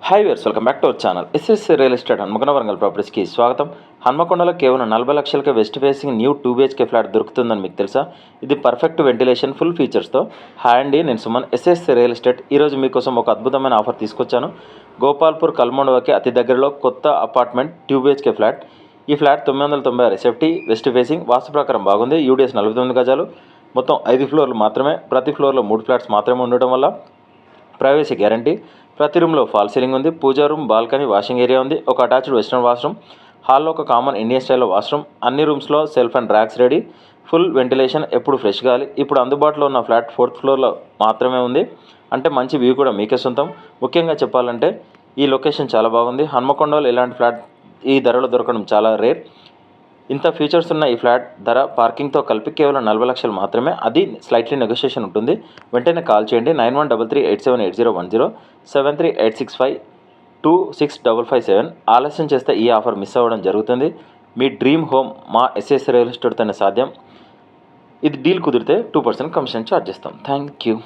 Hi viewers, welcome back to our channel. SS real estate Hanmakonda Warangal ప్రాపర్టీస్కి స్వాగతం. హన్మకొండలో కేవలం 40 లక్షలకే west facing new 2 BHK flat దొరుకుతుందని మీకు తెలుసా? ఇది పర్ఫెక్ట్ వెంటిలేషన్ ఫుల్ ఫీచర్స్తో. హాయ్ అండి, నేను సుమన్, ఎస్ఎస్ రియల్ ఎస్టేట్. ఈరోజు మీకోసం ఒక అద్భుతమైన ఆఫర్ తీసుకొచ్చాను. గోపాల్పూర్ కల్మండవకి అతి దగ్గరలో కొత్త అపార్ట్మెంట్ 2 BHK ఫ్లాట్. ఈ ఫ్లాట్ 996 SFT, వెస్ట్ ఫేసింగ్, వాస్తు ప్రకారం బాగుంది. యూడిఎస్ 49 గజాలు, మొత్తం 5 ఫ్లోర్లు మాత్రమే. ప్రతి ఫ్లోర్లో 3 ఫ్లాట్స్ మాత్రమే ఉండటం వల్ల ప్రైవసీ గ్యారంటీ. ప్రతి రూమ్లో ఫాల్ సీలింగ్ ఉంది. పూజా రూమ్, బాల్కనీ, వాషింగ్ ఏరియా ఉంది. ఒక అటాచ్డ్ వెస్ట్రన్ వాష్రూమ్, హాల్లో ఒక కామన్ ఇండియన్ స్టైల్లో వాష్రూమ్. అన్ని రూమ్స్లో shelf and racks ready. Full ventilation, ఎప్పుడు ఫ్రెష్ గాలి. ఇప్పుడు అందుబాటులో ఉన్న ఫ్లాట్ 4th ఫ్లోర్లో మాత్రమే ఉంది. అంటే మంచి వ్యూ కూడా మీకే సొంతం. ముఖ్యంగా చెప్పాలంటే ఈ లొకేషన్ చాలా బాగుంది. హన్మకొండలో ఇలాంటి ఫ్లాట్ ఈ ధరలో దొరకడం చాలా రేర్. ఇంత ఫీచర్స్ ఉన్న ఈ ఫ్లాట్ ధర పార్కింగ్తో కలిపి కేవలం 40 లక్షలు మాత్రమే. అది స్లైట్లీ నెగోషియేషన్ ఉంటుంది. వెంటనే కాల్ చేయండి. 9133878010, 7386526557. ఆలస్యం చేస్తే ఈ ఆఫర్ మిస్ అవ్వడం జరుగుతుంది. మీ డ్రీమ్ హోమ్ మా ఎస్ఎస్ రియల్ ఎస్టేట్తోనే సాధ్యం. ఇది డీల్ కుదిరితే 2% కమిషన్ ఛార్జ్ చేస్తాం. Thank you.